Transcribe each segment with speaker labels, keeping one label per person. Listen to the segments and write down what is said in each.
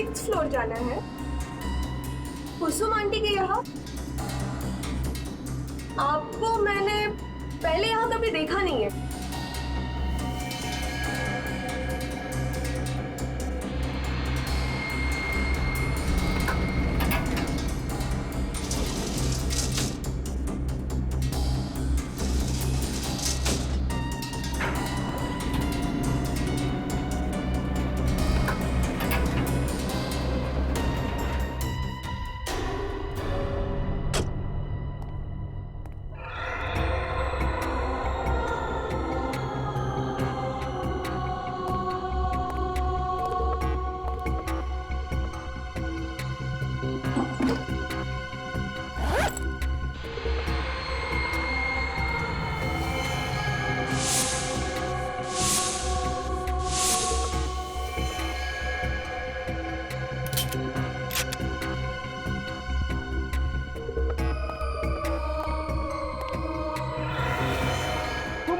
Speaker 1: 6th floor जाना है। कुसुम aunty के यहाँ? आपको मैंने पहले यहाँ कभी देखा नहीं है।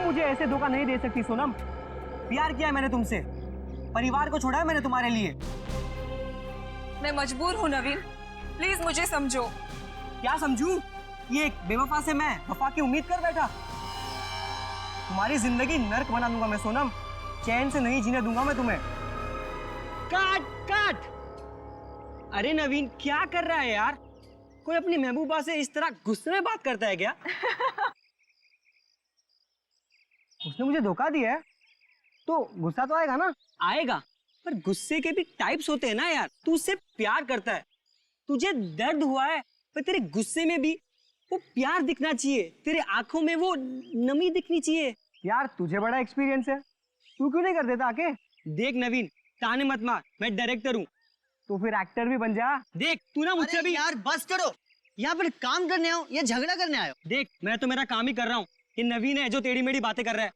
Speaker 2: मुझे ऐसे धोखा नहीं दे सकती सोनम। प्यार किया है मैंने तुमसे, परिवार को छोड़ा है मैंने तुम्हारे लिए।
Speaker 3: मैं मजबूर हूँ नवीन, प्लीज मुझे समझो।
Speaker 2: क्या समझूं? ये एक बेवफा से मैं वफा की उम्मीद कर बैठा। तुम्हारी जिंदगी नर्क बना दूंगा मैं सोनम, चैन से नहीं जीने दूंगा मैं तुम्हें। काट काट। अरे नवीन क्या कर रहा है यार? कोई अपनी महबूबा से इस तरह गुस्से में बात करता है क्या? उसने मुझे धोखा दिया है तो गुस्सा तो आएगा ना? आएगा, पर गुस्से के भी टाइप्स होते हैं ना यार। तू उससे प्यार करता है, तुझे दर्द हुआ है, पर तेरे गुस्से में भी वो प्यार दिखना चाहिए, तेरे आंखों में वो नमी दिखनी चाहिए। यार तुझे बड़ा एक्सपीरियंस है, तू क्यों नहीं कर देता आके? देख नवीन, ताने मत मार, मैं डायरेक्टर हूँ, तो फिर एक्टर भी बन जा। देख तू ना मुझसे भी।
Speaker 4: यार बस करो, यहाँ पर काम करने आओ या झगड़ा करने आयो?
Speaker 2: देख मैं तो मेरा काम ही कर रहा हूँ, ये नवीन है जो टेढ़ी मेढ़ी बातें कर रहा है।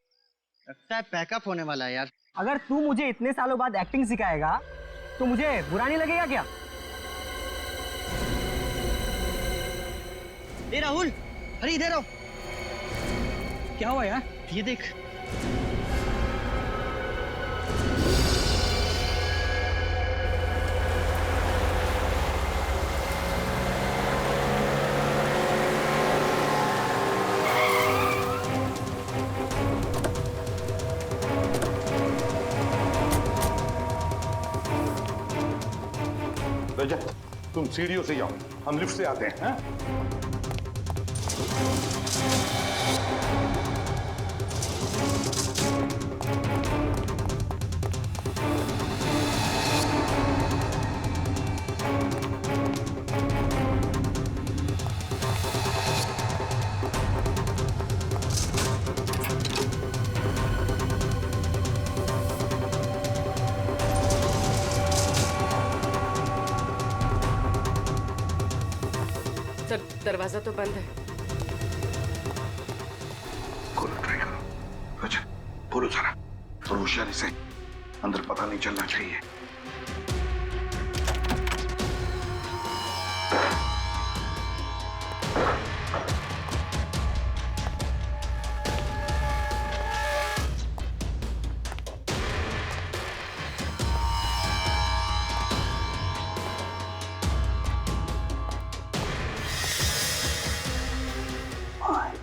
Speaker 4: लगता है पैकअप होने वाला है यार।
Speaker 2: अगर तू मुझे इतने सालों बाद एक्टिंग सिखाएगा तो मुझे बुरा नहीं लगेगा क्या?
Speaker 4: ए राहुल, अरे इधर आओ।
Speaker 2: क्या हुआ यार?
Speaker 4: ये देख।
Speaker 5: रजत, तुम सीढ़ियों से जाओ, हम लिफ्ट से आते हैं।
Speaker 6: सर दरवाजा तो बंद है।
Speaker 5: खोलो, ट्राई करो। रजत बोलो जरा, और होशियारी से, अंदर पता नहीं चलना चाहिए।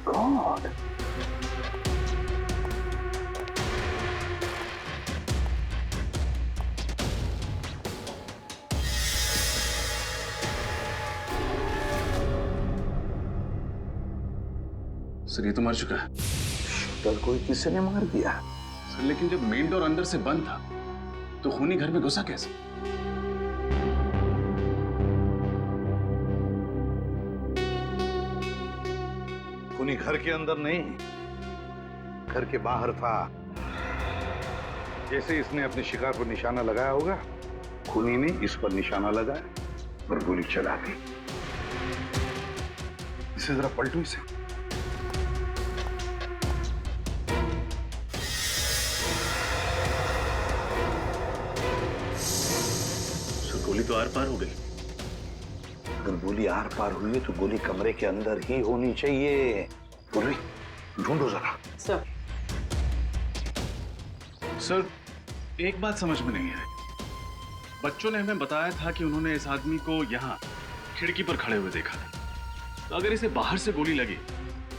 Speaker 5: God.
Speaker 7: सर ये तो मर चुका है।
Speaker 5: शूटर कोई किसी ने मार दिया।
Speaker 7: सर लेकिन जब मेन डोर अंदर से बंद था तो खूनी घर में घुसा कैसे?
Speaker 5: खूनी घर के अंदर नहीं, घर के बाहर था। जैसे इसने अपने शिकार पर निशाना लगाया होगा, खूनी ने इस पर निशाना लगाया और गोली चला दी। इसे जरा पलटो इसे।
Speaker 7: गोली तो आर पार हो गई।
Speaker 5: अगर गोली आर पार हुई है तो गोली कमरे के अंदर ही होनी चाहिए। पूर्वी, ढूंढो जरा।
Speaker 6: सर
Speaker 7: सर एक बात समझ में नहीं आई, बच्चों ने हमें बताया था कि उन्होंने इस आदमी को यहाँ खिड़की पर खड़े हुए देखा था। तो अगर इसे बाहर से गोली लगी,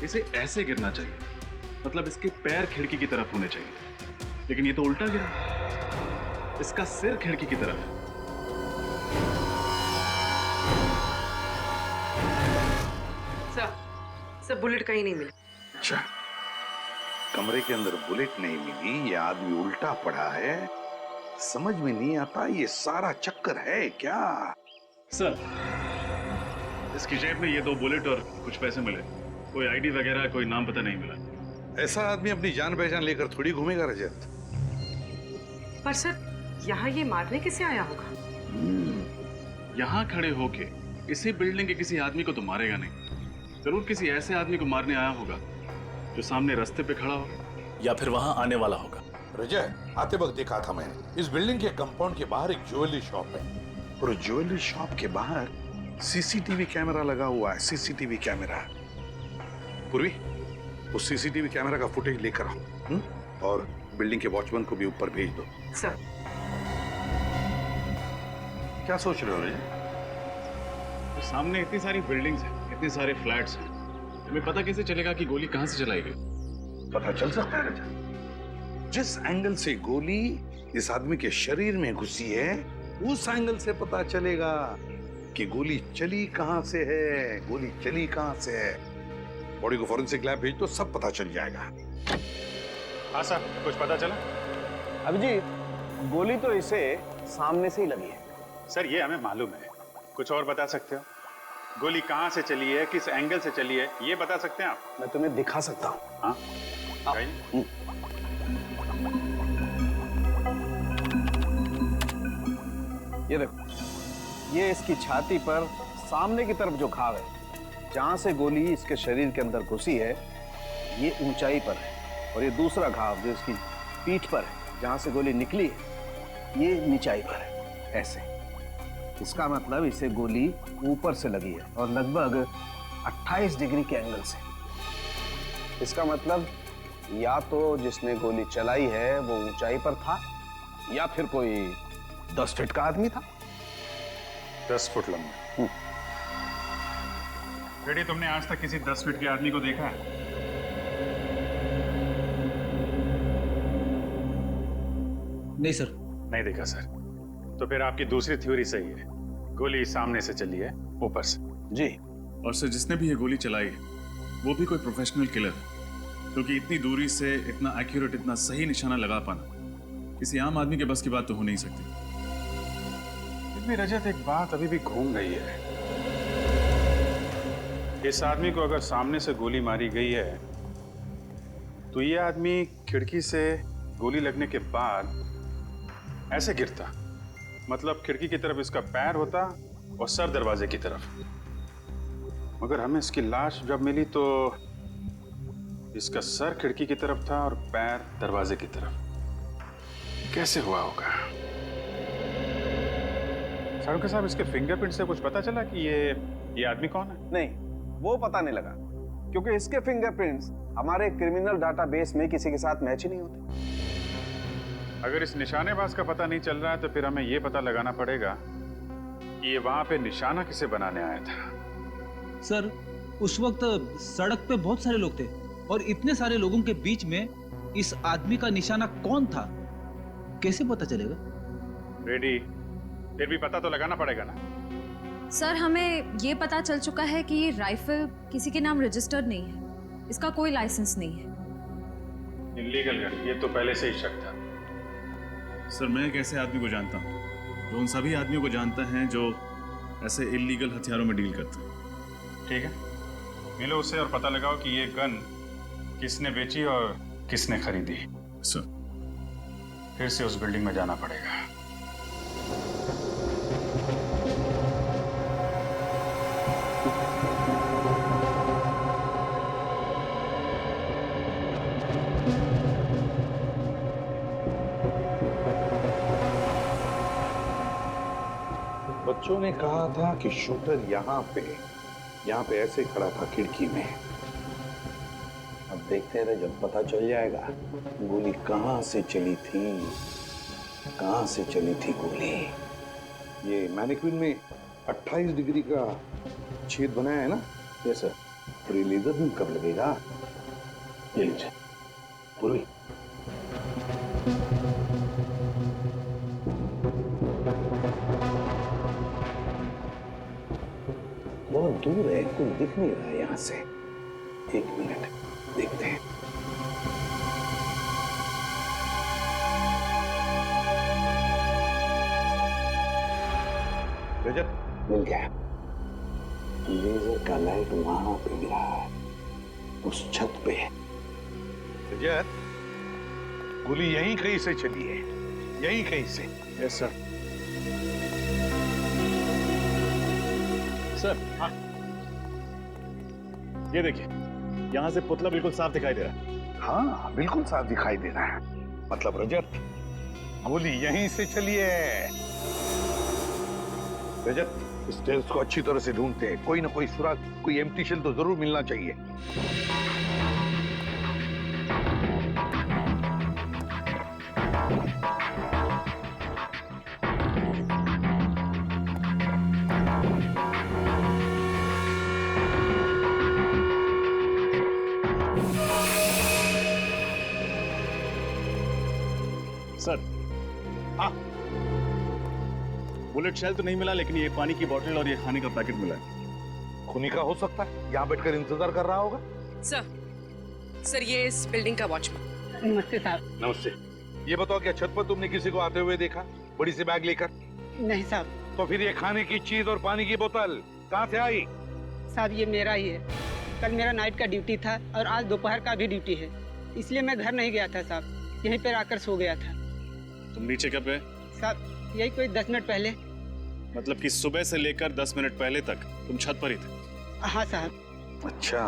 Speaker 7: इसे ऐसे गिरना चाहिए, मतलब इसके पैर खिड़की की तरफ होने चाहिए, लेकिन ये तो उल्टा गिरा। इसका सिर खिड़की की तरफ है।
Speaker 6: सर बुलेट कहीं नहीं मिली।
Speaker 5: अच्छा, कमरे के अंदर बुलेट नहीं मिली, ये आदमी उल्टा पड़ा है। समझ में नहीं आता ये सारा चक्कर है क्या?
Speaker 7: सर, इसकी जेब में ये 2 बुलेट और कुछ पैसे मिले। कोई आईडी वगैरह, कोई नाम पता नहीं मिला।
Speaker 5: ऐसा आदमी अपनी जान पहचान लेकर थोड़ी घूमेगा रजत।
Speaker 6: पर सर यहाँ ये मारने किसे आया होगा?
Speaker 7: यहाँ खड़े होके इसी बिल्डिंग के किसी आदमी को तो मारेगा नहीं। जरूर किसी ऐसे आदमी को मारने आया होगा जो सामने रास्ते पे खड़ा हो
Speaker 8: या फिर वहां आने वाला होगा।
Speaker 5: रजत, आते वक्त देखा था मैंने, इस बिल्डिंग के कंपाउंड के बाहर एक ज्वेलरी शॉप है और ज्वेलरी शॉप के बाहर सीसीटीवी कैमरा लगा हुआ है। CCTV camera. पूर्वी, उस सीसीटीवी कैमरा का फुटेज लेकर आओ और बिल्डिंग के वॉचमैन को भी ऊपर भेज दो।
Speaker 6: सर
Speaker 5: क्या सोच रहे हो रजत?
Speaker 7: तो सामने इतनी सारी बिल्डिंग्स हैं, इतने सारे फ्लैट्स हैं, हमें पता कैसे चलेगा कि गोली कहां से चलाई गई?
Speaker 5: पता चल सकता है रजत। जिस एंगल से गोली इस आदमी के शरीर में घुसी है, उस एंगल से पता चलेगा कि गोली चली कहां से है। गोली चली कहां से है। बॉडी को फॉरेंसिक लैब भेज दो, सब पता चल जाएगा।
Speaker 7: हाँ सर, कुछ पता चला?
Speaker 9: अभिजीत, गोली तो इसे सामने से ही लगी है।
Speaker 10: सर ये हमें मालूम है, कुछ और बता सकते हो? गोली कहां से चली है, किस एंगल से चली है, ये बता सकते हैं आप?
Speaker 9: मैं तुम्हें दिखा सकता हूँ।
Speaker 10: हाँ,
Speaker 9: ये देखो, ये इसकी छाती पर सामने की तरफ जो घाव है, जहां से गोली इसके शरीर के अंदर घुसी है, ये ऊंचाई पर है। और ये दूसरा घाव जो इसकी पीठ पर है, जहां से गोली निकली है, ये नीचाई पर है। ऐसे इसका मतलब इसे गोली ऊपर से लगी है और लगभग 28 डिग्री के एंगल से। इसका मतलब या तो जिसने गोली चलाई है वो ऊंचाई पर था, या फिर कोई 10 फीट का आदमी था।
Speaker 10: 10 फुट लंबा। बेटी, तुमने आज तक किसी 10 फीट के आदमी को देखा है?
Speaker 2: नहीं सर।
Speaker 10: नहीं देखा सर। तो फिर आपकी दूसरी थ्योरी सही है, गोली सामने से चली है, ऊपर से।
Speaker 9: जी।
Speaker 7: और सर, जिसने भी ये गोली चलाई है वो भी कोई प्रोफेशनल किलर है, क्योंकि इतनी दूरी से इतना एक्यूरेट, इतना सही निशाना लगा पाना किसी आम आदमी के बस की बात तो हो नहीं सकती।
Speaker 10: इतनी रजत, एक बात अभी भी घूम गई है। इस आदमी को अगर सामने से गोली मारी गई है तो ये आदमी खिड़की से गोली लगने के बाद ऐसे गिरता, मतलब खिड़की की तरफ इसका पैर होता और सर दरवाजे की तरफ। मगर हमें इसकी लाश जब मिली तो इसका सर खिड़की की तरफ था और पैर दरवाजे की तरफ। कैसे हुआ होगा? सारुके साहब, इसके फिंगरप्रिंट से कुछ पता चला कि ये आदमी कौन है?
Speaker 9: नहीं, वो पता नहीं लगा, क्योंकि इसके फिंगरप्रिंट्स हमारे क्रिमिनल डाटाबेस में किसी के साथ मैच ही नहीं होते।
Speaker 10: अगर इस निशानेबाज का पता नहीं चल रहा है तो फिर हमें यह पता लगाना पड़ेगा कि ये वहां पे निशाना किसे बनाने आया था।
Speaker 11: सर, उस वक्त सड़क पे बहुत सारे लोग थे और इतने सारे लोगों के बीच में इस आदमी का निशाना कौन था, कैसे पता चलेगा?
Speaker 10: रेडी, फिर भी पता तो लगाना पड़ेगा ना।
Speaker 3: सर, हमें ये पता चल चुका है कि ये राइफल किसी के नाम रजिस्टर्ड नहीं है, इसका कोई लाइसेंस नहीं है।
Speaker 10: इल्लीगल गन, ये तो पहले से ही शक था।
Speaker 7: सर, मैं एक ऐसे आदमी को जानता हूँ जो उन सभी आदमियों को जानता है जो ऐसे इल्लीगल हथियारों में डील करते हैं।
Speaker 10: ठीक है, मिलो उससे और पता लगाओ कि ये गन किसने बेची और किसने खरीदी।
Speaker 7: सर,
Speaker 10: फिर से उस बिल्डिंग में जाना पड़ेगा।
Speaker 5: बच्चों ने कहा था कि शूटर यहाँ पे ऐसे खड़ा था खिड़की में। अब देखते रहे, जब पता चल जाएगा गोली कहां से चली थी, कहां से चली थी गोली। ये मैनिक्विन में 28 डिग्री का छेद बनाया है ना?
Speaker 9: Yes sir.
Speaker 5: और ये लेजर बीम कब लगेगा?
Speaker 9: ये लीजिए।
Speaker 5: पूर्वी, बहुत दूर है, कुछ दिख नहीं रहा है यहां से। 1 मिनट देखते हैं। रजत, मिल गया। लेजर का लाइट वहां पे गिरा है, उस छत पे। रजत, गोली यहीं कहीं से चली है, यहीं कहीं से।
Speaker 7: Yes sir. सर, हाँ, ये देखिए, यहां से पुतला बिल्कुल साफ दिखाई दे रहा है।
Speaker 5: हाँ, बिल्कुल साफ दिखाई दे रहा है। मतलब रजत, गोली यहीं से चली है। रजत, इस टेल्स को अच्छी तरह से ढूंढते हैं। कोई ना कोई सुराग, कोई एम्प्टी शेल तो जरूर मिलना चाहिए।
Speaker 7: सर,
Speaker 5: हाँ,
Speaker 7: बुलेट शेल तो नहीं मिला, लेकिन ये पानी की बोतल और ये खाने का पैकेट मिला है।
Speaker 5: खूनी का हो सकता है, यहाँ बैठकर इंतजार कर रहा होगा।
Speaker 6: सर ये इस बिल्डिंग का वॉचमैन।
Speaker 4: नमस्ते साहब।
Speaker 5: नमस्ते। ये बताओ, क्या छत पर तुमने किसी को आते हुए देखा, बड़ी सी बैग लेकर?
Speaker 4: नहीं साहब।
Speaker 5: तो फिर ये खाने की चीज और पानी की बोतल कहाँ से आई?
Speaker 4: साहब ये मेरा ही है। कल मेरा नाइट का ड्यूटी था और आज दोपहर का भी ड्यूटी है, इसलिए मैं घर नहीं गया था साहब, यहीं पर आकर सो गया था।
Speaker 7: तुम नीचे कब गए?
Speaker 4: साहब यही कोई 10 मिनट पहले।
Speaker 7: मतलब कि सुबह से लेकर 10 मिनट पहले तक तुम छत पर ही थे?
Speaker 4: हाँ साहब।
Speaker 5: अच्छा,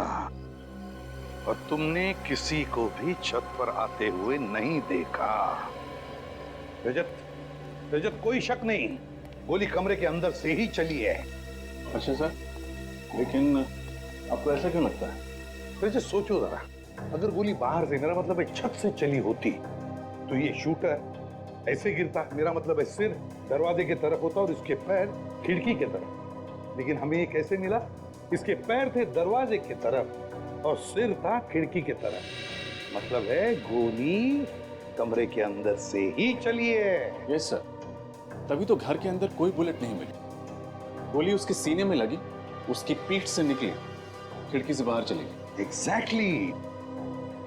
Speaker 5: और तुमने किसी को भी छत पर आते हुए नहीं देखा? रजत, रजत, कोई शक नहीं, गोली कमरे के अंदर से ही चली है।
Speaker 7: अच्छा सर, लेकिन आपको ऐसा क्यों लगता है?
Speaker 5: रजत सोचो जरा, अगर गोली बाहर से, मेरा मतलब है छत से चली होती, तो ये शूटर ऐसे गिरता, मेरा मतलब है सिर दरवाजे की तरफ होता और इसके पैर खिड़की की तरफ। लेकिन हमें ये कैसे मिला? इसके पैर थे दरवाजे की तरफ और सिर था खिड़की की तरफ। मतलब है गोली कमरे के अंदर से ही चली है।
Speaker 7: यस सर, तभी तो घर के अंदर कोई बुलेट नहीं मिली। गोली उसके सीने में लगी, उसकी पीठ से निकली, खिड़की से बाहर चली गई।
Speaker 5: एग्जैक्टली।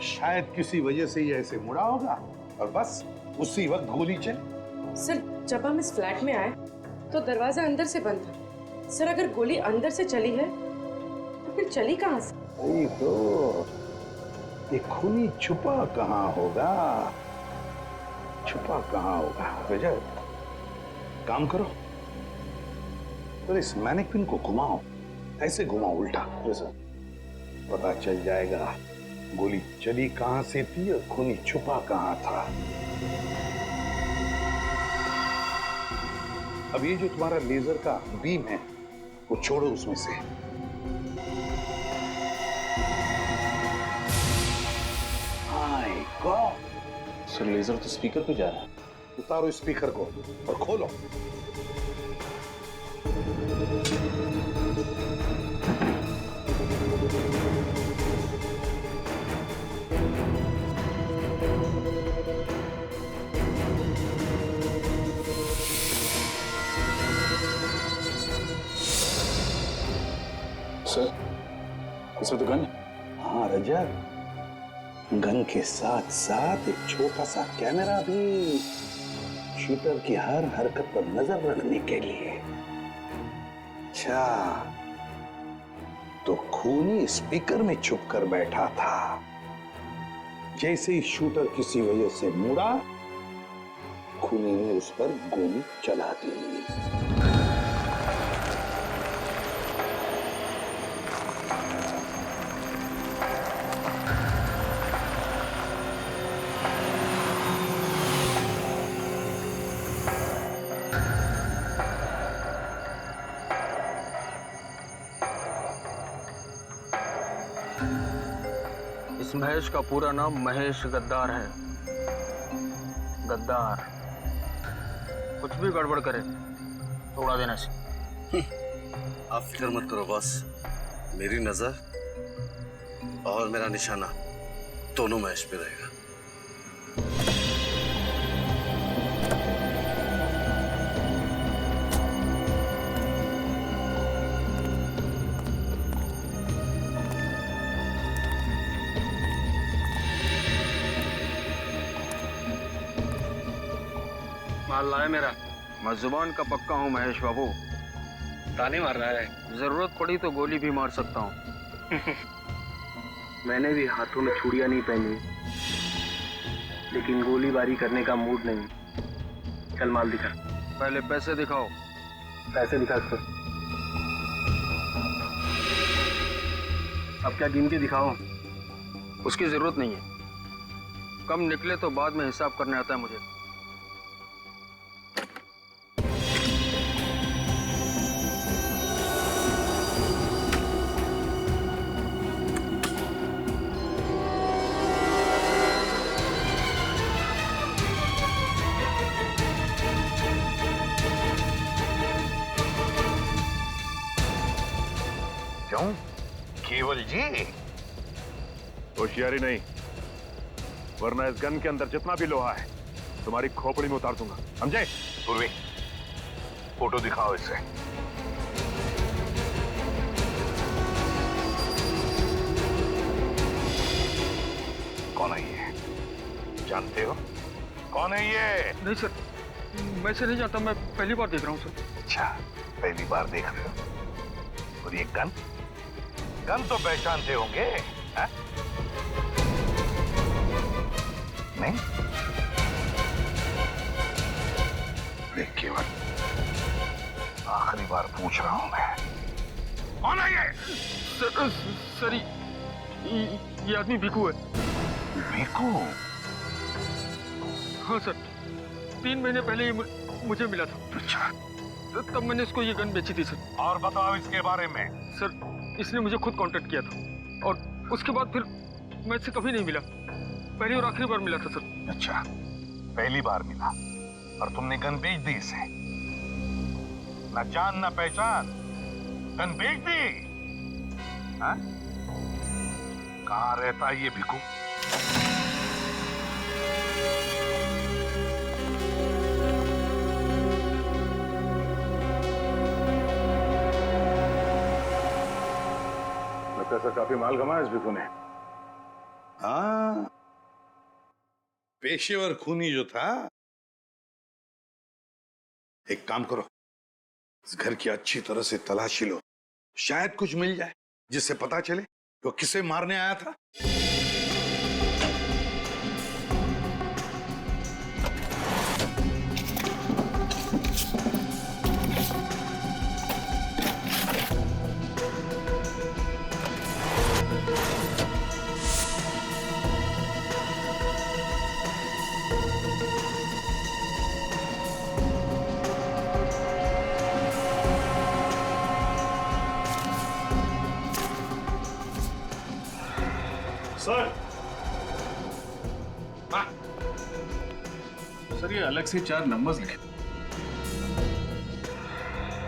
Speaker 5: शायद किसी वजह से ये ऐसे मुड़ा होगा और बस उसी वक्त गोली चली।
Speaker 6: सर जब हम इस फ्लैट में आए तो दरवाजा अंदर से बंद था। सर अगर गोली अंदर से चली है तो फिर चली कहाँ से?
Speaker 5: वही तो, ये खूनी छुपा कहाँ होगा? छुपा कहाँ होगा? रजत, काम करो, तो इस मैनिक्विन को घुमाओ, ऐसे घुमाओ उल्टा। पता चल जाएगा गोली चली कहां से थी और खूनी छुपा कहां था। अब ये जो तुम्हारा लेजर का बीम है, वो छोड़ो उसमें से। माय गॉड,
Speaker 7: सर लेजर तो स्पीकर पे जा रहा है।
Speaker 5: उतारो स्पीकर को और खोलो।
Speaker 7: सर, इसमें तो गन है।
Speaker 5: हाँ रजत, गन के साथ साथ एक छोटा सा कैमरा भी, शूटर की हर हरकत पर नजर रखने के लिए। अच्छा, तो खूनी स्पीकर में छुप कर बैठा था। जैसे ही शूटर किसी वजह से मुड़ा, खूनी ने उस पर गोली चला दी।
Speaker 8: इस महेश का पूरा नाम महेश गद्दार है। गद्दार कुछ भी गड़बड़ करे उड़ा देने से।
Speaker 12: आप फिक्र मत करो बॉस, मेरी नजर और मेरा निशाना दोनों महेश पे रहेगा।
Speaker 8: माल लाए मेरा। मैं जुबान का पक्का हूँ महेश बाबू।
Speaker 12: ताने मार रहा है।
Speaker 8: जरूरत पड़ी तो गोली भी मार सकता हूँ। मैंने भी हाथों में चूड़ियां नहीं पहनी, लेकिन गोलीबारी करने का मूड नहीं। चल माल दिखा। पहले पैसे दिखाओ। पैसे दिखा सर। अब क्या गिन के दिखाओ? उसकी जरूरत नहीं है। कम निकले तो बाद में हिसाब करने आता है मुझे।
Speaker 5: क्यों केवल जी?
Speaker 7: होशियारी नहीं, वरना इस गन के अंदर जितना भी लोहा है तुम्हारी खोपड़ी में उतार दूंगा, समझे?
Speaker 5: पूर्वी, फोटो दिखाओ इसे। कौन है ये? जानते हो कौन है ये?
Speaker 8: नहीं सर, मैं से नहीं जानता। मैं पहली बार देख रहा हूँ सर।
Speaker 5: अच्छा, पहली बार देख रहे हो। और ये गन? गन तो पहचानते होंगे, है? नहीं? देख केवल, आखिरी बार पूछ रहा हूं मैं, कौन है ये?
Speaker 8: सर ये आदमी भिकू है।
Speaker 5: भिकू?
Speaker 8: हाँ सर, 3 महीने पहले ये मुझे मिला था।
Speaker 5: अच्छा,
Speaker 8: तब मैंने इसको ये गन बेची थी सर।
Speaker 5: और बताओ इसके बारे में।
Speaker 8: सर, इसने मुझे खुद कांटेक्ट किया था और उसके बाद फिर मैं इससे कभी नहीं मिला। पहली और आखिरी बार मिला था सर।
Speaker 5: अच्छा, पहली बार मिला और तुमने गन बेच दी इसे? ना जान ना पहचान, गन बेच दी? हाँ? कहाँ रहता है ये भिकू?
Speaker 7: सर, काफी माल कमाया इस भिकू ने।
Speaker 5: हाँ, पेशेवर खूनी जो था। एक काम करो, इस घर की अच्छी तरह से तलाशी लो, शायद कुछ मिल जाए जिससे पता चले वो किसे मारने आया था।
Speaker 7: सर ये अलग से 4 नंबर्स लिखे।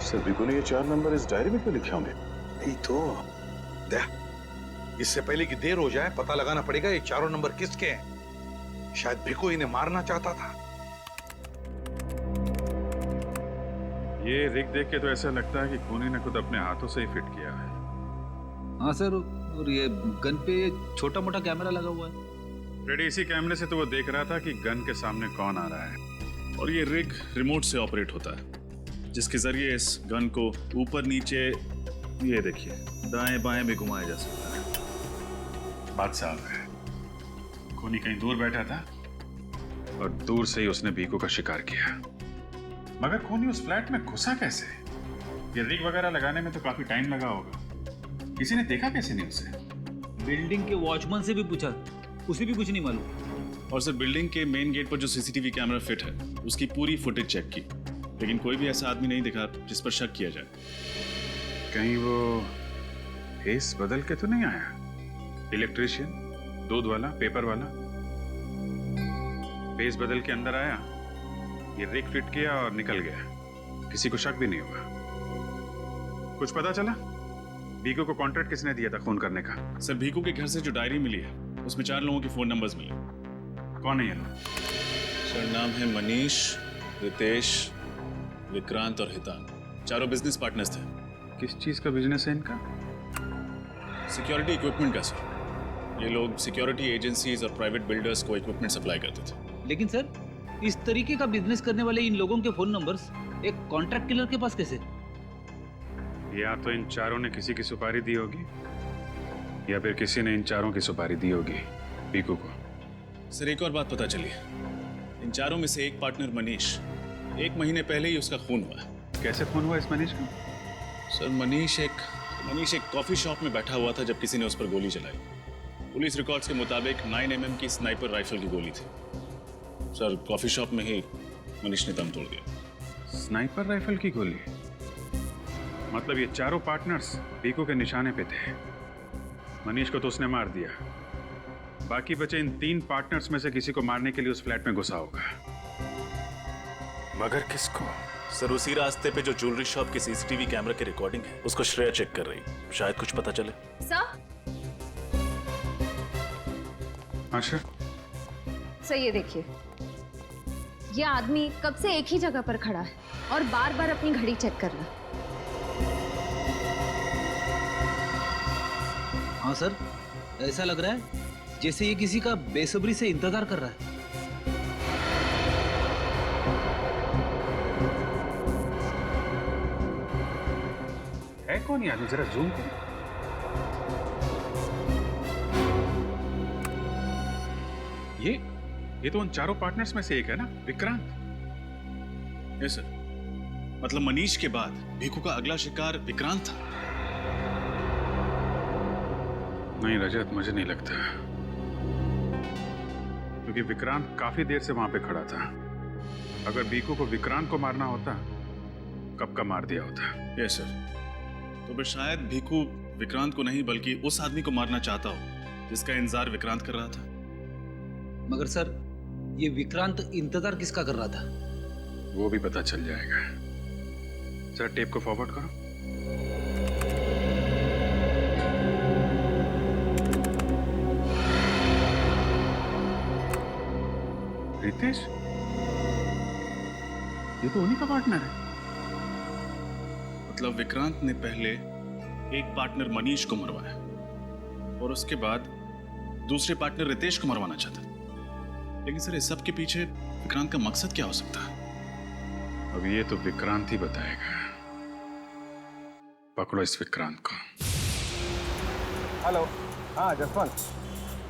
Speaker 5: सर, भिकू ने ये 4 नंबर इस डायरी में क्यों लिखे होंगे? नहीं तो दे, इससे पहले कि देर हो जाए पता लगाना पड़ेगा ये चारों नंबर किसके हैं। शायद भिकू इन्हें मारना चाहता था।
Speaker 10: ये रिग देख के तो ऐसा लगता है कि खूनी ने खुद अपने हाथों से ही फिट किया है।
Speaker 11: हाँ सर, और ये गन पे छोटा मोटा कैमरा लगा हुआ है।
Speaker 10: रेडी, इसी कैमरे से तो वो देख रहा था कि गन के सामने कौन आ रहा है।
Speaker 7: और ये रिग रिमोट से ऑपरेट होता है, जिसके जरिए इस गन को ऊपर नीचे, ये देखिए, दाएं बाएं भी घुमाया जा सकता है।
Speaker 10: बात साफ है, खूनी कहीं दूर बैठा था और दूर से ही उसने भिकू का शिकार किया। मगर खूनी उस फ्लैट में घुसा कैसे? ये रिग वगैरह लगाने में तो काफी टाइम लगा होगा। किसी ने देखा कैसे नहीं उसे?
Speaker 11: बिल्डिंग के वॉचमैन से भी पूछा, उसे भी कुछ नहीं मालूम।
Speaker 7: और सर, बिल्डिंग के मेन गेट पर जो सीसीटीवी कैमरा फिट है उसकी पूरी फुटेज चेक की, लेकिन कोई भी ऐसा आदमी नहीं दिखा जिस पर शक किया जाए।
Speaker 10: कहीं वो फेस बदल के तो नहीं आया? इलेक्ट्रिशियन, दूध वाला, पेपर वाला, फेस बदल के अंदर आया, ये रिग फिट किया और निकल गया। किसी को शक भी नहीं हुआ। कुछ पता चला भीकू को कॉन्ट्रैक्ट किसने दिया था खून करने का?
Speaker 7: सर भीकू के घर से जो डायरी मिली है उसमें 4 लोगों के फोन नंबर्स मिले।
Speaker 10: कौन है ये लोग?
Speaker 7: सर नाम है मनीष, रितेश, विक्रांत और हितान। चारों बिजनेस पार्टनर्स थे।
Speaker 10: किस चीज का बिजनेस है इनका?
Speaker 7: सिक्योरिटी इक्विपमेंट का सर। ये लोग सिक्योरिटी एजेंसीज और प्राइवेट बिल्डर्स को इक्विपमेंट सप्लाई करते थे।
Speaker 11: लेकिन सर इस तरीके का बिजनेस करने वाले इन लोगों के फोन नंबर्स एक कॉन्ट्रैक्ट किलर के पास कैसे?
Speaker 10: या तो इन चारों ने किसी की सुपारी दी होगी या फिर किसी ने इन चारों की सुपारी दी होगी भीकू को।
Speaker 7: सर एक और बात पता चली। इन चारों में से एक पार्टनर मनीष 1 महीने पहले ही उसका खून हुआ।
Speaker 10: कैसे खून हुआ इस मनीष का?
Speaker 7: सर मनीष एक कॉफी शॉप में बैठा हुआ था जब किसी ने उस पर गोली चलाई। पुलिस रिकॉर्ड्स के मुताबिक 9 mm की स्नाइपर राइफल की गोली थी। सर कॉफी शॉप में ही मनीष ने दम तोड़ दिया।
Speaker 10: स्नाइपर राइफल की गोली? मतलब ये चारों पार्टनर्स भीकू के निशाने पे थे। मनीष को तो उसने मार दिया, बाकी बचे इन 3 पार्टनर्स में से किसी को मारने के लिए उस फ्लैट में घुसा होगा। मगर किसको?
Speaker 13: सर उसी रास्ते पे जो ज्वेलरी शॉप के सीसीटीवी कैमरा की रिकॉर्डिंग है उसको श्रेया चेक कर रही, शायद कुछ पता चले।
Speaker 3: सर
Speaker 10: अच्छा
Speaker 3: सर ये देखिए, ये आदमी कब से एक ही जगह पर खड़ा है और बार बार अपनी घड़ी चेक कर रहा है।
Speaker 11: हाँ सर, ऐसा लग रहा है जैसे ये किसी का बेसब्री से इंतजार कर रहा है।
Speaker 10: है कौन ये आदमी? जरा जूम करो। ये तो उन चारों पार्टनर्स में से एक है ना, विक्रांत?
Speaker 7: Yes sir. मतलब मनीष के बाद भीकू का अगला शिकार विक्रांत था।
Speaker 10: नहीं रजत, मुझे नहीं लगता, क्योंकि विक्रांत काफी देर से वहां पे खड़ा था। अगर भीकू को विक्रांत को मारना होता कब का मार दिया होता।
Speaker 7: Yes sir. तो फिर शायद भीकू विक्रांत को नहीं बल्कि उस आदमी को मारना चाहता हो जिसका इंतजार विक्रांत कर रहा था।
Speaker 11: मगर सर ये विक्रांत इंतजार किसका कर रहा था?
Speaker 10: वो भी पता चल जाएगा। सर टेप को फॉरवर्ड करो। रितेश, ये तो उन्हीं का पार्टनर है।
Speaker 7: मतलब विक्रांत ने पहले एक पार्टनर मनीष को मरवाया और उसके बाद दूसरे पार्टनर रितेश को मरवाना चाहता। लेकिन सर इस सब के पीछे विक्रांत का मकसद क्या हो सकता है?
Speaker 10: अब ये तो विक्रांत ही बताएगा। पकड़ो इस विक्रांत को।
Speaker 9: हेलो, हाँ जसवंत,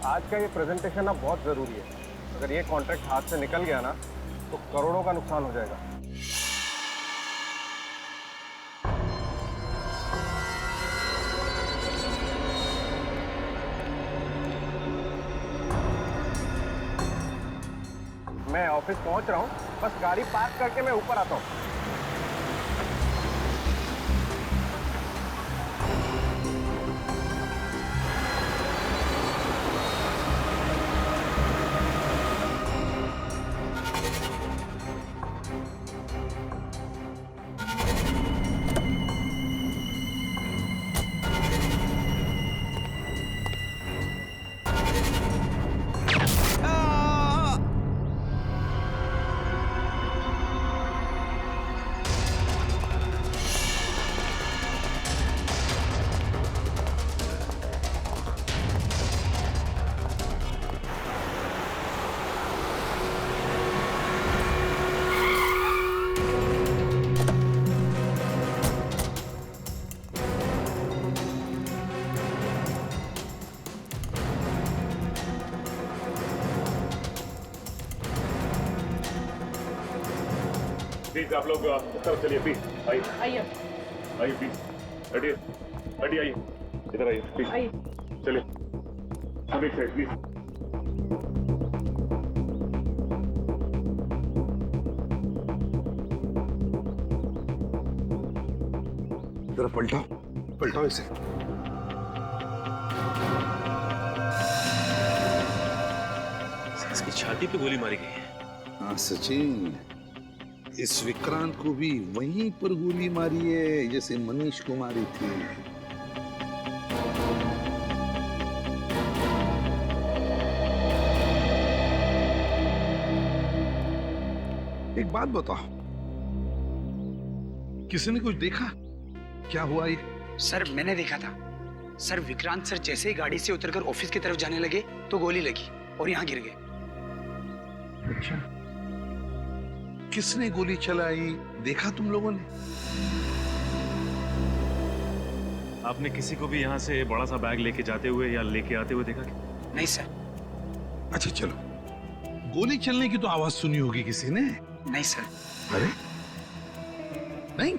Speaker 9: आज का ये प्रेजेंटेशन ना बहुत ज़रूरी है। अगर ये कॉन्ट्रैक्ट हाथ से निकल गया ना तो करोड़ों का नुकसान हो जाएगा। मैं ऑफिस पहुंच रहा हूँ, बस गाड़ी पार्क करके मैं ऊपर आता हूँ।
Speaker 7: प्लीज आप लोग तरफ चलिए, प्लीज आइए आइए प्लीज। रेडी रेडी, आइए इधर आइए प्लीज। चलिए सब एक साइड प्लीज।
Speaker 5: जरा पलटाओ पलटाओ इसे।
Speaker 13: इसकी छाती पे गोली मारी गई है।
Speaker 5: हाँ सचिन, इस विक्रांत को भी वहीं पर गोली मारी है जैसे मनीष को मारी थी। एक बात बताओ, किसी ने कुछ देखा? क्या हुआ ये?
Speaker 14: सर मैंने देखा था सर, विक्रांत सर जैसे ही गाड़ी से उतरकर ऑफिस की तरफ जाने लगे तो गोली लगी और यहाँ गिर गए।
Speaker 5: अच्छा, किसने गोली चलाई देखा तुम लोगों ने?
Speaker 7: आपने किसी को भी यहाँ से बड़ा सा बैग लेके जाते हुए या लेके आते हुए देखा क्या?
Speaker 14: नहीं सर।
Speaker 5: अच्छा चलो, गोली चलने की तो आवाज सुनी होगी किसी ने?
Speaker 14: नहीं सर।
Speaker 5: अरे नहीं?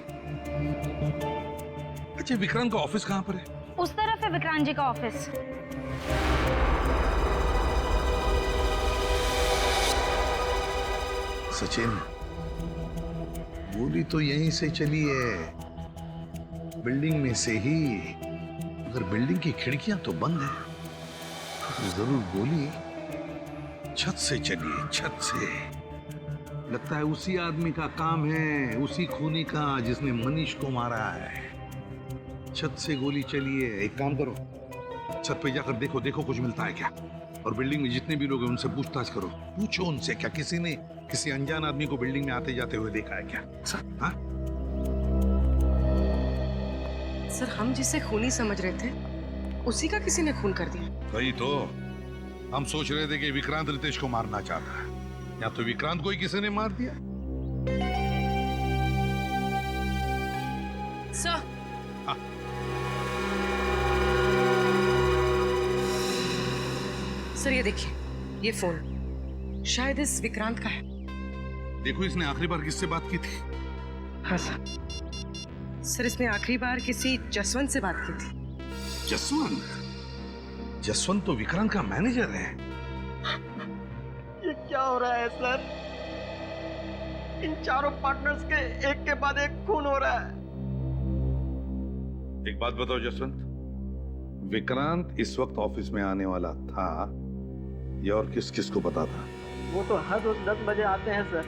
Speaker 5: अच्छा, विक्रांत का ऑफिस कहाँ पर है?
Speaker 15: उस तरफ है विक्रांत जी का ऑफिस।
Speaker 5: सचिन, गोली तो यहीं से चली है, बिल्डिंग में से ही। अगर बिल्डिंग की खिड़कियां तो बंद है तो जरूर गोली छत से चली है, छत से। लगता है उसी आदमी का काम है, उसी खूनी का जिसने मनीष को मारा है। छत से गोली चली है। एक काम करो, छत पे जाकर देखो, देखो कुछ मिलता है क्या। और बिल्डिंग में जितने भी लोग हैं उनसे पूछताछ करो, पूछो उनसे क्या किसी ने किसी अनजान आदमी को बिल्डिंग में आते जाते हुए देखा है क्या? हाँ?
Speaker 6: सर हम जिसे खूनी समझ रहे थे उसी का किसी ने खून कर दिया।
Speaker 5: वही तो हम सोच रहे थे कि विक्रांत रितेश को मारना चाहता है, या तो विक्रांत को ही किसी ने मार दिया।
Speaker 6: सर सर ये देखिए, ये फोन शायद इस विक्रांत का है।
Speaker 5: देखो, इसने आखिरी बार किससे बात की थी?
Speaker 6: हाँ सर। सर इसने आखिरी बार किसी जसवंत से बात की थी।
Speaker 5: जसवंत? जसवंत तो विक्रांत का मैनेजर है।
Speaker 2: ये क्या हो रहा है सर? इन चारों पार्टनर्स के एक के बाद एक खून हो रहा है।
Speaker 5: एक बात बताओ जसवंत, विक्रांत इस वक्त ऑफिस में आने वाला था, ये और किस किस को पता था?
Speaker 2: वो तो हर रोज 10 बजे आते हैं सर,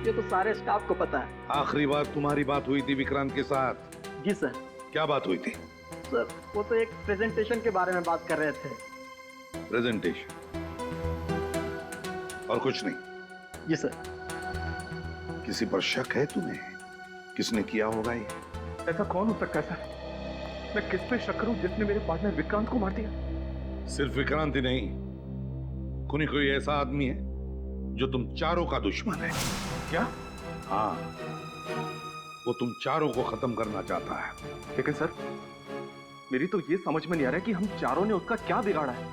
Speaker 2: ये तो सारे स्टाफ को पता है।
Speaker 5: आखिरी बार तुम्हारी बात हुई थी विक्रांत के साथ?
Speaker 2: जी सर।
Speaker 5: क्या बात हुई थी?
Speaker 2: सर वो तो एक प्रेजेंटेशन के बारे में बात कर रहे थे।
Speaker 5: प्रेजेंटेशन? और कुछ नहीं?
Speaker 2: जी सर।
Speaker 5: किसी पर शक है तुम्हें? किसने किया होगा ये?
Speaker 8: ऐसा कौन हो सकता है सर? मैं किस पे शक करूं जिसने मेरे पार्टनर विक्रांत को मार दिया?
Speaker 5: सिर्फ विक्रांत ही नहीं, खूनी कोई ऐसा आदमी है जो तुम चारों का दुश्मन है।
Speaker 8: क्या?
Speaker 5: हाँ, वो तुम चारों को खत्म करना चाहता है।
Speaker 8: लेकिन सर मेरी तो ये समझ में नहीं आ रहा है कि हम चारों ने उसका क्या बिगाड़ा है।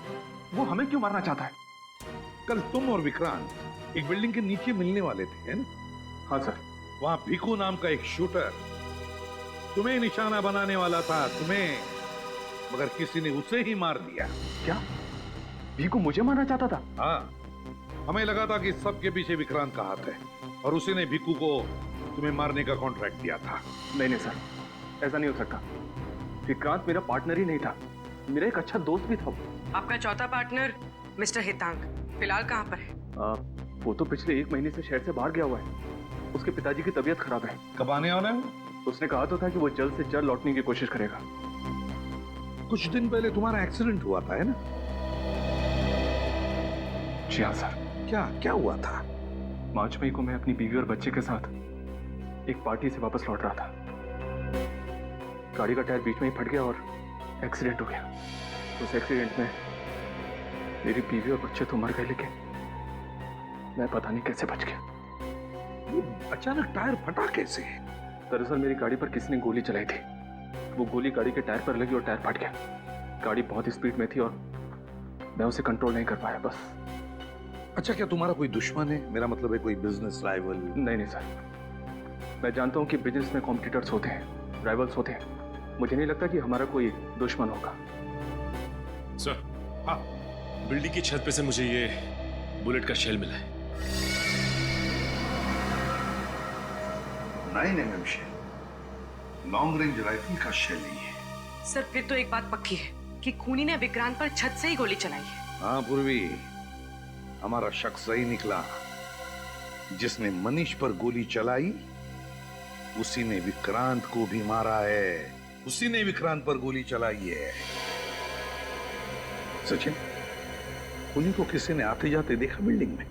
Speaker 8: वो हमें क्यों मारना चाहता है?
Speaker 5: कल तुम और विक्रांत एक बिल्डिंग के नीचे मिलने वाले थे, है ना?
Speaker 8: हाँ सर।
Speaker 5: वहां भीखू नाम का एक शूटर तुम्हें निशाना बनाने वाला था, तुम्हें, मगर किसी ने उसे ही मार दिया।
Speaker 8: क्या? भीखू मुझे मारना चाहता था?
Speaker 5: हाँ, हमें लगा था कि सबके पीछे विक्रांत का हाथ है और उसी ने भीखू को तुम्हें मारने का कॉन्ट्रैक्ट दिया था।
Speaker 8: नहीं सर, ऐसा नहीं हो सकता। विक्रांत मेरा पार्टनर ही नहीं था, मेरा एक अच्छा दोस्त भी था।
Speaker 6: आपका चौथा पार्टनर मिस्टर हितांक फिलहाल कहाँ पर है?
Speaker 8: वो तो पिछले 1 महीने से शहर से बाहर गया हुआ है। उसके पिताजी की तबीयत खराब है।
Speaker 5: कब आने वाला है?
Speaker 8: उसने कहा तो था कि वो जल्द से जल्द लौटने की कोशिश करेगा।
Speaker 5: कुछ दिन पहले तुम्हारा एक्सीडेंट हुआ था, है ना?
Speaker 8: जी हाँ सर।
Speaker 5: क्या हुआ था?
Speaker 8: 5 मई को मैं अपनी बीवी और बच्चे के साथ एक पार्टी से वापस लौट रहा था। गाड़ी का टायर बीच में ही फट गया और एक्सीडेंट हो गया। उस एक्सीडेंट में मेरी बीवी और बच्चे तो मर गए, लेकिन मैं पता नहीं कैसे बच गया।
Speaker 5: अचानक टायर फटा कैसे?
Speaker 8: दरअसल मेरी गाड़ी पर किसी ने गोली चलाई थी। वो गोली गाड़ी के टायर पर लगी और टायर फट गया। गाड़ी बहुत स्पीड में थी और मैं उसे कंट्रोल नहीं कर पाया, बस।
Speaker 5: अच्छा, क्या तुम्हारा कोई दुश्मन है? मेरा मतलब है कोई बिजनेस राइवल?
Speaker 8: नहीं सर, मैं जानता हूँ कि बिजनेस में कॉम्पिटिटर्स होते हैं, राइवल्स होते हैं। मुझे नहीं लगता कि हमारा कोई दुश्मन होगा।
Speaker 13: सर,
Speaker 5: हाँ,
Speaker 13: बिल्डिंग की छत पे से मुझे ये बुलेट का शेल मिला है।
Speaker 5: 9mm shell, long range rifle का शेल नहीं है।
Speaker 6: सर फिर तो एक बात पक्की है कि खूनी ने विक्रांत पर छत से ही गोली चलाई है।
Speaker 5: हाँ पूर्वी, हमारा शक सही निकला। जिसने मनीष पर गोली चलाई उसी ने विक्रांत को भी मारा है। उसी ने विक्रांत पर गोली चलाई है। सचिन, गोली को किसी ने आते जाते देखा बिल्डिंग में?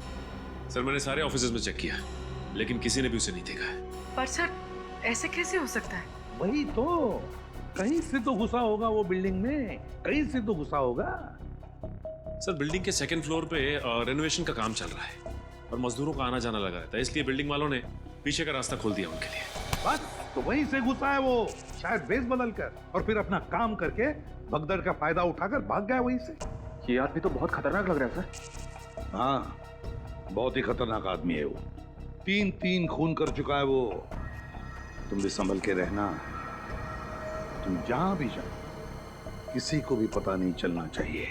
Speaker 7: सर मैंने सारे ऑफिसेज में चेक किया, लेकिन किसी ने भी उसे नहीं देखा है।
Speaker 6: पर सर ऐसे कैसे हो सकता है?
Speaker 5: वही तो, कहीं से तो घुसा होगा वो बिल्डिंग में, कहीं से तो घुसा होगा।
Speaker 7: सर बिल्डिंग के सेकंड फ्लोर पे रेनोवेशन का काम चल रहा है और मजदूरों का आना जाना लगा रहता है, इसलिए बिल्डिंग वालों ने पीछे का रास्ता खोल दिया उनके लिए।
Speaker 5: बस तो वहीं से घुसा है वो, शायद बेस बदल कर, और फिर अपना काम करके भगदड़ का फायदा उठाकर भाग गया वहीं से।
Speaker 8: ये आदमी तो बहुत खतरनाक लग रहा है सर।
Speaker 5: हाँ, बहुत ही खतरनाक आदमी है वो। 3 खून कर चुका है वो। तुम भी संभल के रहना। तुम जहां भी जाओ किसी को भी पता नहीं चलना चाहिए।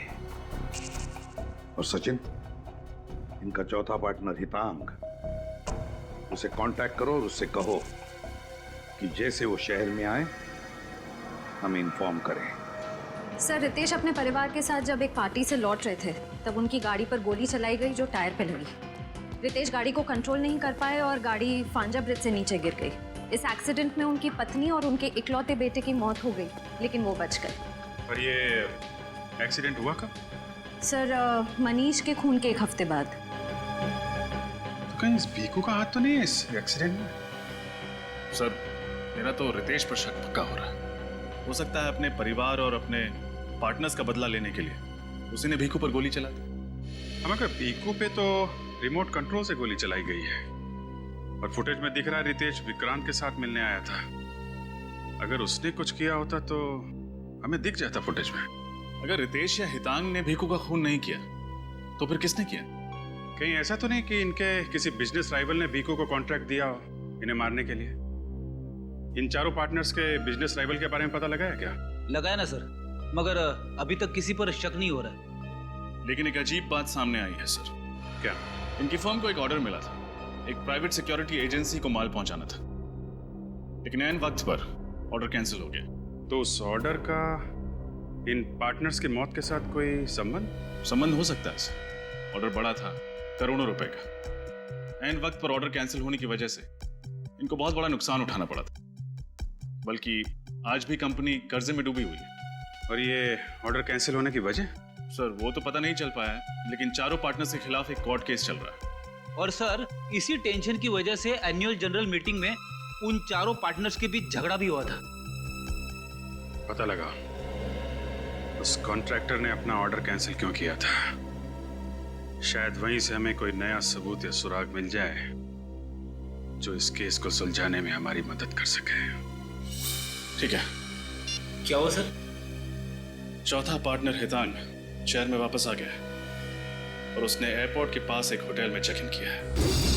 Speaker 5: और सचिन, इनका चौथा पार्टनर हितांग, उसे कांटेक्ट करो और उससे कहो कि जैसे वो शहर में आए हमें इन्फॉर्म करें।
Speaker 3: सर, रितेश अपने परिवार के साथ जब एक पार्टी से लौट रहे थे तब उनकी गाड़ी पर गोली चलाई गई जो टायर पे लगी। रितेश गाड़ी को कंट्रोल नहीं कर पाए और गाड़ी फांजा ब्रिज से नीचे गिर गई। इस एक्सीडेंट में उनकी पत्नी और उनके इकलौते बेटे की मौत हो गई, लेकिन वो बच गए।
Speaker 10: और ये एक्सीडेंट हुआ कब?
Speaker 3: सर, मनीष के खून के 1 हफ्ते बाद।
Speaker 10: तो कहीं इस भीकू का हाथ तो नहीं है इस एक्सीडेंट में?
Speaker 7: सर मेरा तो रितेश पर शक पक्का हो रहा है। हो सकता है अपने परिवार और अपने पार्टनर्स का बदला लेने के लिए उसी ने भीकू पर गोली चला दी।
Speaker 10: मगर भीकू पे तो रिमोट कंट्रोल से गोली चलाई गई है और फुटेज में दिख रहा है रितेश विक्रांत के साथ मिलने आया था। अगर उसने कुछ किया होता तो हमें दिख जाता फुटेज में।
Speaker 7: अगर रितेश या हितांग ने भीकू का खून नहीं किया तो फिर किसने किया?
Speaker 10: कहीं ऐसा तो नहीं कि इनके किसी बिजनेस राइवल ने भीकू को कॉन्ट्रैक्ट दिया हो इन्हें मारने के लिए? इन चारों पार्टनर्स के बिजनेस राइवल के बारे में पता लगा है क्या?
Speaker 11: लगाया ना सर, मगर अभी तक किसी पर शक नहीं हो रहा है।
Speaker 7: लेकिन एक अजीब बात सामने आई है सर।
Speaker 10: क्या?
Speaker 7: इनकी फर्म को एक ऑर्डर मिला था, एक प्राइवेट सिक्योरिटी एजेंसी को माल पहुंचाना था, लेकिन ऐन वक्त पर ऑर्डर कैंसिल हो गया।
Speaker 10: तो उस ऑर्डर का इन पार्टनर्स की मौत के साथ कोई
Speaker 7: संबंध हो सकता है सर। ऑर्डर बड़ा था, करोड़ों रुपए का। ऐन वक्त पर ऑर्डर कैंसिल होने की वजह से इनको बहुत बड़ा नुकसान उठाना पड़ा था, बल्कि आज भी कंपनी कर्जे में डूबी हुई है।
Speaker 10: और ये ऑर्डर कैंसिल होने की वजह?
Speaker 7: सर वो तो पता नहीं चल पाया है, लेकिन चारों पार्टनर्स के खिलाफ एक कोर्ट केस चल रहा है।
Speaker 11: और सर इसी टेंशन की वजह से एनुअल जनरल मीटिंग में उन चारों पार्टनर्स के बीच झगड़ा भी हुआ था।
Speaker 10: पता लगा उस कॉन्ट्रैक्टर ने अपना ऑर्डर कैंसिल क्यों किया था। शायद वहीं से हमें कोई नया सबूत या सुराग मिल जाए जो इस केस को सुलझाने में हमारी मदद कर सके।
Speaker 7: ठीक है।
Speaker 11: क्या हुआ सर?
Speaker 7: चौथा पार्टनर हितांग शहर में वापस आ गया है और उसने एयरपोर्ट के पास एक होटल में चेक इन किया है।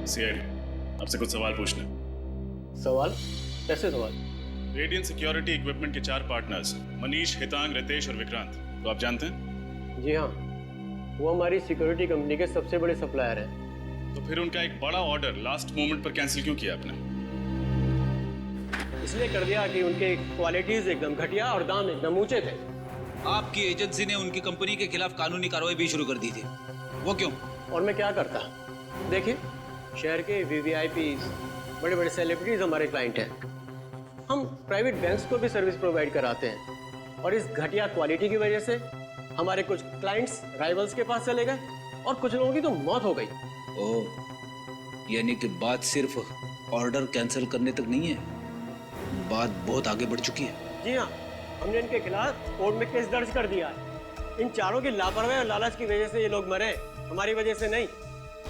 Speaker 7: सीआईडी आपसे कुछ सवाल पूछने।
Speaker 8: सवाल? कैसे सवाल?
Speaker 7: रेडियंट सिक्योरिटी इक्विपमेंट के 4 पार्टनर्स मनीष, हितांग, रितेश और विक्रांत तो आप जानते हैं?
Speaker 8: जी हाँ, वो हमारी सिक्योरिटी कंपनी के सबसे बड़े सप्लायर हैं।
Speaker 7: तो फिर उनका एक बड़ा ऑर्डर लास्ट मोमेंट पर कैंसिल क्यों किया आपने?
Speaker 8: इसलिए कर दिया कि उनके क्वालिटीज एकदम घटिया और दाम एकदम ऊंचे थे।
Speaker 11: आपकी एजेंसी ने उनकी कंपनी के खिलाफ कानूनी कार्रवाई भी शुरू कर दी थी। वो क्यों?
Speaker 8: और मैं क्या करता? देखिए, शहर के वीवीआईपी, बड़े बड़े सेलिब्रिटीज हमारे क्लाइंट हैं। हम प्राइवेट बैंक्स को भी सर्विस प्रोवाइड कराते हैं और इस घटिया क्वालिटी की वजह से हमारे कुछ क्लाइंट्स राइवल्स के पास चले गए और कुछ लोगों की तो मौत हो गई।
Speaker 11: ओह, यानी कि बात सिर्फ ऑर्डर कैंसिल करने तक नहीं है, बात बहुत आगे बढ़ चुकी है।
Speaker 8: जी हाँ, हमने इनके खिलाफ कोर्ट में केस दर्ज कर दिया है। इन चारों की लापरवाही और लालच की वजह से ये लोग मरे, हमारी वजह से नहीं।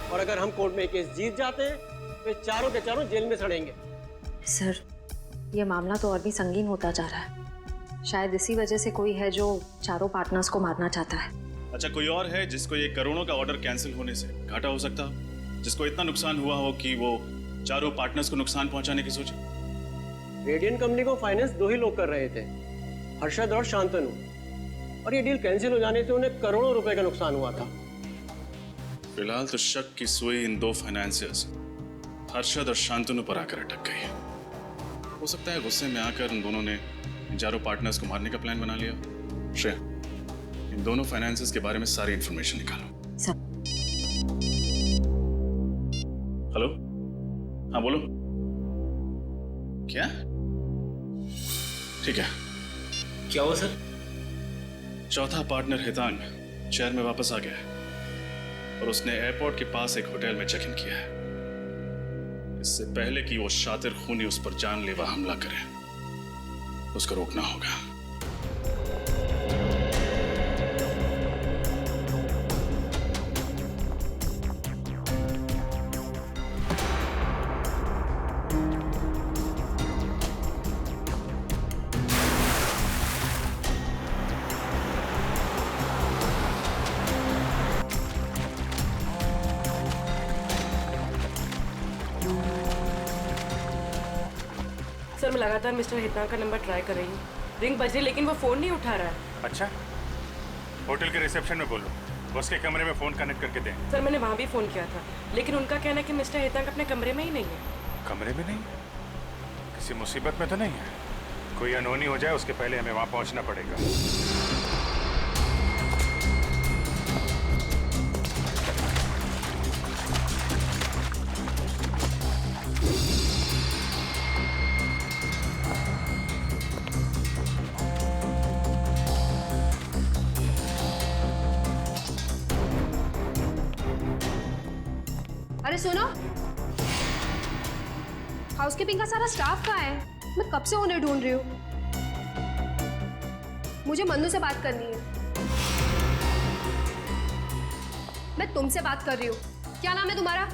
Speaker 8: और अगर हम कोर्ट में केस जीत जाते हैं तो चारों के चारों जेल में सड़ेंगे।
Speaker 3: सर, ये मामला तो और भी संगीन होता जा रहा है। शायद इसी वजह से कोई है जो चारों पार्टनर्स को मारना चाहता है।
Speaker 7: अच्छा, कोई और है जिसको ये करोड़ों का ऑर्डर कैंसिल होने से घाटा हो सकता हो, जिसको इतना नुकसान हुआ हो कि वो चारों पार्टनर्स को नुकसान पहुंचाने की सोचे?
Speaker 8: रेडियंट कंपनी को फाइनेंस 2 ही लोग कर रहे थे, हर्षद और शांतनु, और ये डील कैंसिल हो जाने से उन्हें करोड़ों रुपए का नुकसान हुआ था।
Speaker 7: फिलहाल तो शक की सुई इन 2 फाइनेंसियर्स हर्षद और शांतनु पर आकर अटक गई। हो सकता है गुस्से में आकर उन दोनों ने इन चारों पार्टनर्स को मारने का प्लान बना लिया। श्रेया, इन दोनों फाइनेंसियर्स के बारे में सारी इंफॉर्मेशन निकालो।
Speaker 3: सर।
Speaker 7: हेलो, हाँ बोलो। क्या? ठीक है।
Speaker 16: क्या हुआ सर?
Speaker 7: चौथा पार्टनर हितांग शहर में वापस आ गया है और उसने एयरपोर्ट के पास एक होटल में चेक इन किया है। इससे पहले कि वो शातिर खूनी उस पर जानलेवा हमला करे, उसको रोकना होगा।
Speaker 6: सर, मैं लगातार मिस्टर हितांग का नंबर ट्राई कर रही हूँ। रिंग बज रही लेकिन वो फोन नहीं उठा रहा है।
Speaker 10: अच्छा, होटल के रिसेप्शन में बोलो, बॉस के कमरे में फोन कनेक्ट करके दें।
Speaker 6: सर, मैंने वहाँ भी फोन किया था, लेकिन उनका कहना है कि मिस्टर हितांग अपने कमरे में ही नहीं है।
Speaker 10: कमरे में नहीं? किसी मुसीबत में तो नहीं है? कोई अनहोनी हो जाए उसके पहले हमें वहाँ पहुँचना पड़ेगा।
Speaker 1: अरे सुनो, हाउसकीपिंग का सारा स्टाफ कहाँ है? मैं कब से उन्हें ढूंढ रही हूँ। मुझे मन्नू से बात करनी है। मैं तुमसे बात कर रही हूँ। क्या नाम है तुम्हारा?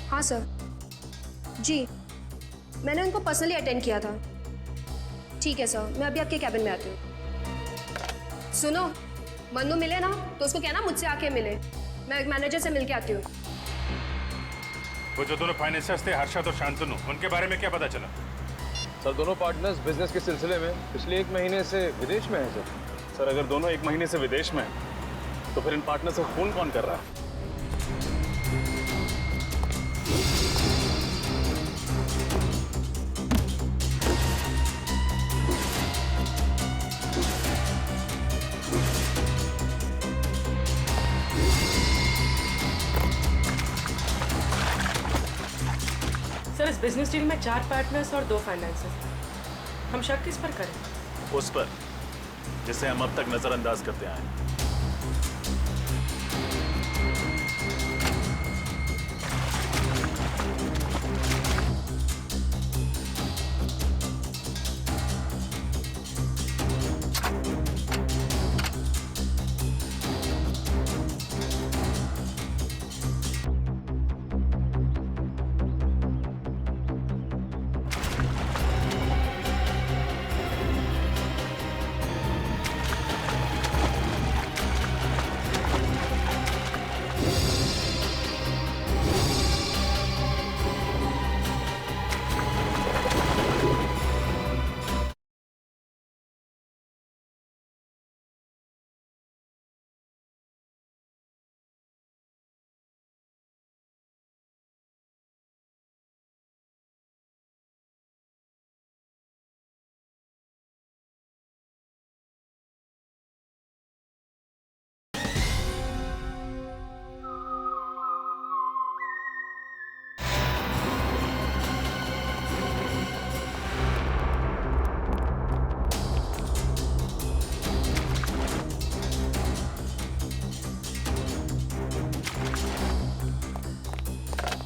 Speaker 1: हाँ सर जी, मैंने उनको पर्सनली अटेंड किया था। ठीक है सर, मैं अभी आपके कैबिन में आती हूँ। सुनो, मन्नू मिले ना तो उसको कहना मुझसे आके मिले। मैं एक मैनेजर से मिलके आती हूँ।
Speaker 10: वो जो दोनों फाइनेंसर्स थे, हर्षद और शांतनु, उनके बारे में क्या पता चला?
Speaker 9: सर, दोनों पार्टनर्स बिजनेस के सिलसिले में पिछले 1 महीने से विदेश में हैं सर।
Speaker 7: सर, अगर दोनों 1 महीने से विदेश में हैं, तो फिर इन पार्टनर्स को फोन कौन कर रहा है?
Speaker 6: सर, इस बिजनेस डील में 4 पार्टनर्स और 2 फाइनेंसर्स। हम शक किस पर करें?
Speaker 13: उस पर जिसे हम अब तक नजरअंदाज करते आए हैं।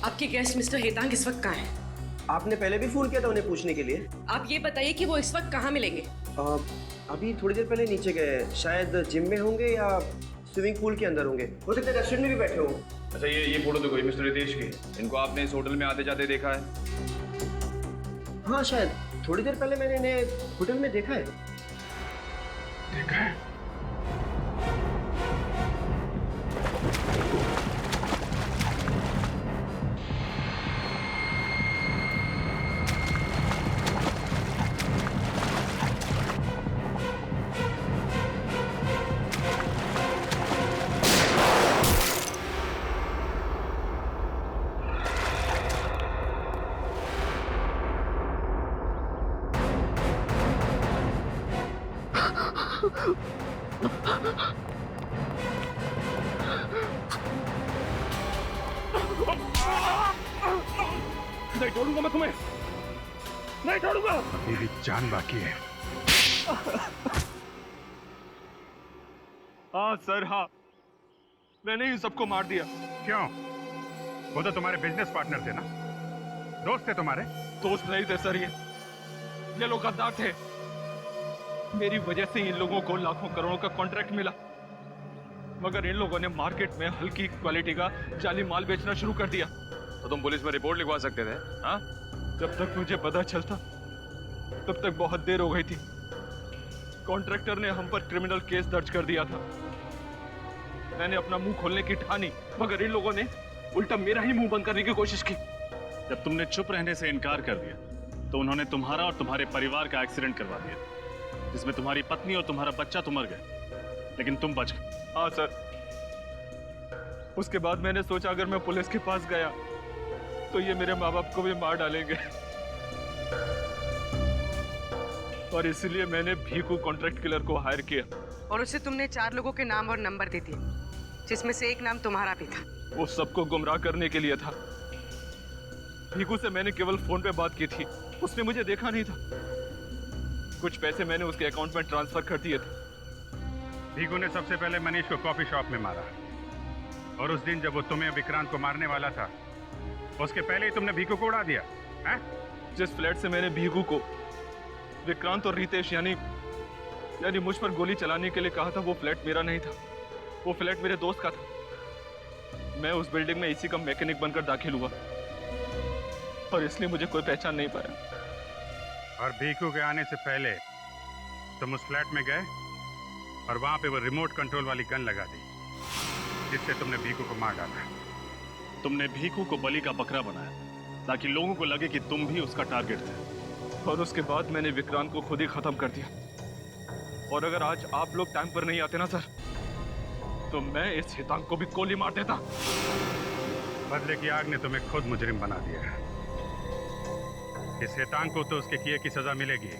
Speaker 6: आपके गेस्ट मिस्टर हेतांग इस वक्त कहाँ हैं?
Speaker 16: आपने पहले भी फोन किया था उन्हें पूछने के लिए।
Speaker 6: आप ये बताइए कि वो इस वक्त कहाँ मिलेंगे?
Speaker 16: अभी थोड़ी देर पहले नीचे गए, शायद जिम में होंगे या स्विमिंग पूल के अंदर होंगे, हो सकता है रेस्टोरेंट में भी बैठे हों।
Speaker 17: अच्छा, ये फोटो देखो, ये मिस्टर रितेश की। इनको आपने इस होटल में आते जाते देखा है?
Speaker 16: हाँ शायद, थोड़ी देर पहले मैंने इन्हें होटल में देखा है।
Speaker 10: देखा है?
Speaker 17: नहीं छोड़ूंगा मैं तुम्हें, नहीं छोड़ूंगा।
Speaker 10: अभी भी जान बाकी है।
Speaker 17: हाँ सर, हाँ, मैंने ही सबको मार दिया।
Speaker 10: क्यों? वो तो तुम्हारे बिजनेस पार्टनर थे ना, दोस्त थे तुम्हारे।
Speaker 17: दोस्त नहीं थे सर, ये लोग गद्दार थे। मेरी वजह से इन लोगों को लाखों करोड़ों का कॉन्ट्रैक्ट मिला, मगर इन लोगों ने मार्केट में हल्की क्वालिटी का जाली माल बेचना शुरू कर दिया।
Speaker 7: तो तुम पुलिस में रिपोर्ट लिखवा सकते थे। हाँ,
Speaker 17: जब तक मुझे पता चलता तब तक बहुत देर हो गई थी। कॉन्ट्रैक्टर ने हम पर क्रिमिनल केस दर्ज कर दिया था। मैंने अपना मुंह खोलने की ठानी, मगर इन लोगों ने उल्टा मेरा ही मुंह बंद करने की कोशिश की।
Speaker 7: जब तुमने चुप रहने से इनकार कर दिया तो उन्होंने तुम्हारा और तुम्हारे परिवार का एक्सीडेंट करवा दिया, जिसमें तुम्हारी पत्नी और तुम्हारा बच्चा तो मर गए, लेकिन तुम बच गए।
Speaker 17: हाँ सर, उसके बाद मैंने सोचा अगर मैं पुलिस के पास गया तो ये मेरे माँ बाप को भी मार डालेंगे, और इसलिए मैंने भीखू कॉन्ट्रैक्ट किलर को हायर किया।
Speaker 6: और उसे तुमने 4 लोगों के नाम और नंबर दे दिए, जिसमें से एक नाम तुम्हारा भी था।
Speaker 17: वो सबको गुमराह करने के लिए था। भीखू से मैंने केवल फोन पे बात की थी, उसने मुझे देखा नहीं था। कुछ पैसे मैंने उसके अकाउंट में ट्रांसफर कर दिए थे।
Speaker 10: भीखू ने सबसे पहले मनीष को कॉफी शॉप में मारा, और उस दिन जब वो तुम्हें विक्रांत को मारने वाला था, उसके पहले ही तुमने भीखू को उड़ा दिया है?
Speaker 17: जिस फ्लैट से मैंने भीखू को विक्रांत और रितेश यानी मुझ पर गोली चलाने के लिए कहा था, वो फ्लैट मेरा नहीं था, वो फ्लैट मेरे दोस्त का था। मैं उस बिल्डिंग में इसी का मैकेनिक बनकर दाखिल हुआ, और इसलिए मुझे कोई पहचान नहीं पाया।
Speaker 10: और भीखू के आने से पहले तुम उस फ्लैट में गए और वहां पे वो रिमोट कंट्रोल वाली गन लगा दी, जिससे तुमने भीखू को मार डाला।
Speaker 7: तुमने भीखू को बलि का बकरा बनाया ताकि लोगों को लगे कि तुम भी उसका टारगेट थे,
Speaker 17: और उसके बाद मैंने विक्रांत को खुद ही खत्म कर दिया। और अगर आज आप लोग टाइम पर नहीं आते ना सर, तो मैं इस हितांग को भी गोली मार देता।
Speaker 10: बदले की आग ने तुम्हें खुद मुजरिम बना दिया। इस हितांग को तो उसके किए की सजा मिलेगी,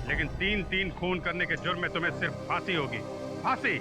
Speaker 10: लेकिन 3-3 खून करने के जुर्म में तुम्हें सिर्फ फांसी होगी, फांसी।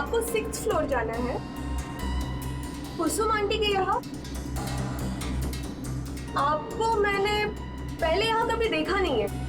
Speaker 18: आपको 6th फ्लोर जाना है, कुसुम आंटी के यहाँ। आपको मैंने पहले यहाँ कभी देखा नहीं है।